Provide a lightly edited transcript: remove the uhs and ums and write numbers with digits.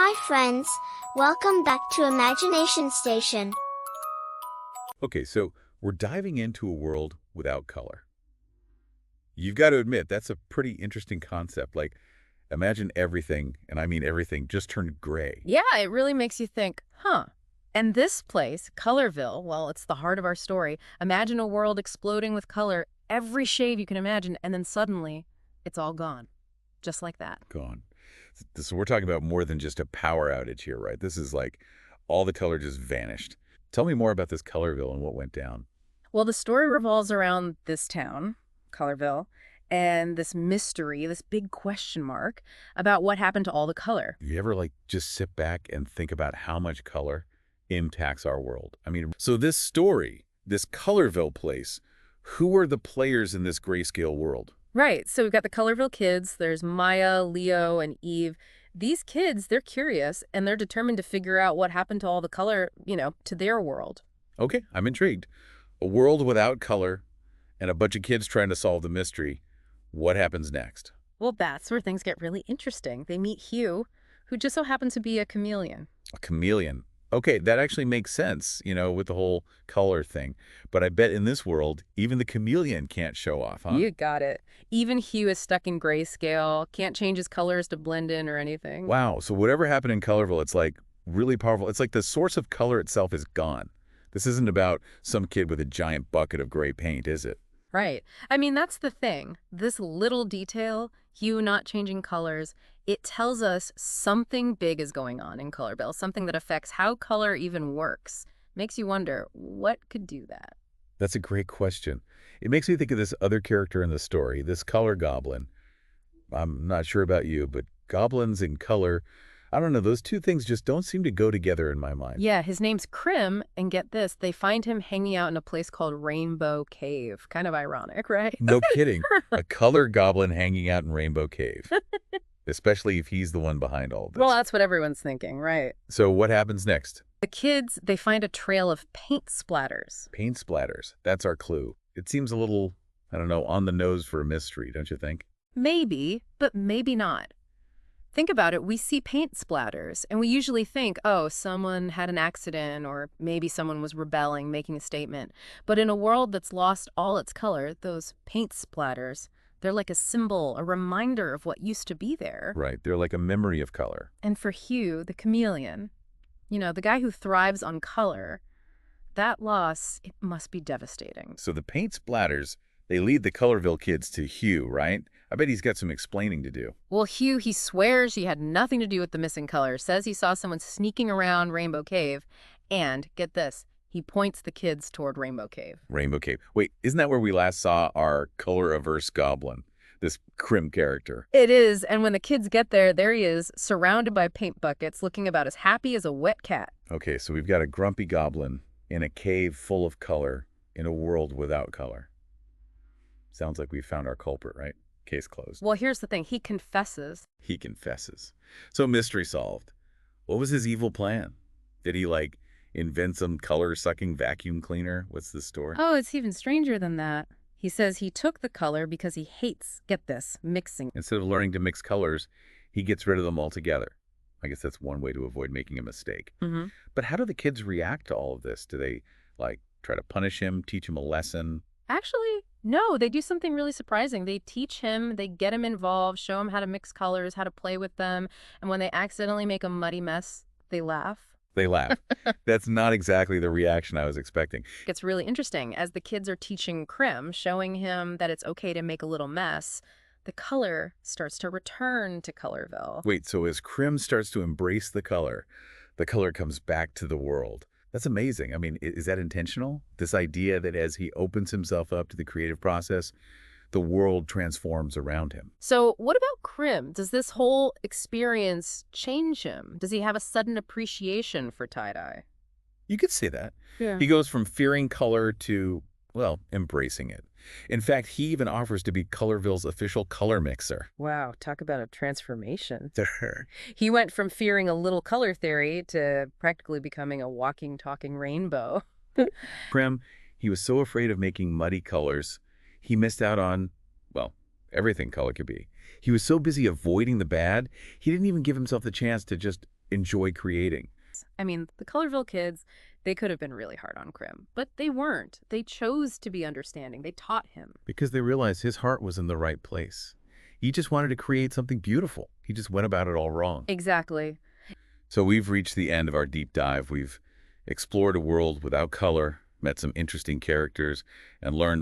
Hi friends, welcome back to Imagination Station. Okay, so we're diving into a world without color. You've got to admit, that's a pretty interesting concept. Like, imagine everything, and I mean everything, just turned gray. Yeah, it really makes you think, huh. And this place, Colorville, well, it's the heart of our story. Imagine a world exploding with color, every shade you can imagine, and then suddenly, it's all gone. Just like that. Gone. So we're talking about more than just a power outage here, right? This is like all the color just vanished. Tell me more about this Colorville and what went down. Well, the story revolves around this town, Colorville, and this mystery, this big question mark about what happened to all the color. You ever like just sit back and think about how much color impacts our world? I mean, so this story, this Colorville place, who are the players in this grayscale world? Right. So we've got the Colorville kids. There's Maya, Leo, and Eve. These kids, they're curious, and they're determined to figure out what happened to all the color, to their world. Okay, I'm intrigued. A world without color and a bunch of kids trying to solve the mystery. What happens next? Well, that's where things get really interesting. They meet Hugh, who just so happens to be a chameleon. A chameleon. Okay, that actually makes sense, with the whole color thing. But I bet in this world, even the chameleon can't show off, huh? You got it. Even Hugh is stuck in grayscale, can't change his colors to blend in or anything. Wow, so whatever happened in Colorville, it's like really powerful. It's like the source of color itself is gone. This isn't about some kid with a giant bucket of gray paint, is it? Right. I mean, that's the thing. This little detail, Hugh not changing colors, it tells us something big is going on in Colorville, something that affects how color even works. Makes you wonder, what could do that? That's a great question. It makes me think of this other character in the story, this color goblin. I'm not sure about you, but goblins and color, I don't know, those two things just don't seem to go together in my mind. Yeah, his name's Krim, and get this, they find him hanging out in a place called Rainbow Cave. Kind of ironic, right? No kidding. A color goblin hanging out in Rainbow Cave. Especially if he's the one behind all this. Well, that's what everyone's thinking, right? So what happens next? The kids, they find a trail of paint splatters. Paint splatters. That's our clue. It seems a little, I don't know, on the nose for a mystery, don't you think? Maybe, but maybe not. Think about it. We see paint splatters, and we usually think, oh, someone had an accident, or maybe someone was rebelling, making a statement. But in a world that's lost all its color, those paint splatters, they're like a symbol, a reminder of what used to be there. Right. They're like a memory of color. And for Hugh, the chameleon, the guy who thrives on color, that loss, it must be devastating. So the paint splatters, they lead the Colorville kids to Hugh, right? I bet he's got some explaining to do. Well, Hugh, he swears he had nothing to do with the missing color, says he saw someone sneaking around Rainbow Cave, and, get this, he points the kids toward Rainbow Cave. Rainbow Cave. Wait, isn't that where we last saw our color-averse goblin, this Krim character? It is, and when the kids get there, there he is, surrounded by paint buckets, looking about as happy as a wet cat. Okay, so we've got a grumpy goblin in a cave full of color in a world without color. Sounds like we found our culprit, right? Case closed. Well, here's the thing. He confesses. He confesses. So mystery solved. What was his evil plan? Did he, invent some color-sucking vacuum cleaner? What's the story? Oh, it's even stranger than that. He says he took the color because he hates, get this, mixing. Instead of learning to mix colors, he gets rid of them altogether. I guess that's one way to avoid making a mistake. Mm-hmm. But how do the kids react to all of this? Do they, try to punish him, teach him a lesson? Actually, no, they do something really surprising. They teach him, they get him involved, show him how to mix colors, how to play with them. And when they accidentally make a muddy mess, they laugh. They laugh. That's not exactly the reaction I was expecting. It gets really interesting. As the kids are teaching Krim, showing him that it's okay to make a little mess, the color starts to return to Colorville. Wait, so as Krim starts to embrace the color comes back to the world. That's amazing. I mean, is that intentional? This idea that as he opens himself up to the creative process, the world transforms around him. So what about Krim? Does this whole experience change him? Does he have a sudden appreciation for tie-dye? You could say that. Yeah. He goes from fearing color to, embracing it. In fact, he even offers to be Colorville's official color mixer. Wow, talk about a transformation. To her. He went from fearing a little color theory to practically becoming a walking, talking rainbow. Krim, he was so afraid of making muddy colors, he missed out on, everything color could be. He was so busy avoiding the bad, he didn't even give himself the chance to just enjoy creating. I mean, the Colorville kids, they could have been really hard on Krim, but they weren't. They chose to be understanding. They taught him. Because they realized his heart was in the right place. He just wanted to create something beautiful. He just went about it all wrong. Exactly. So we've reached the end of our deep dive. We've explored a world without color, met some interesting characters, and learned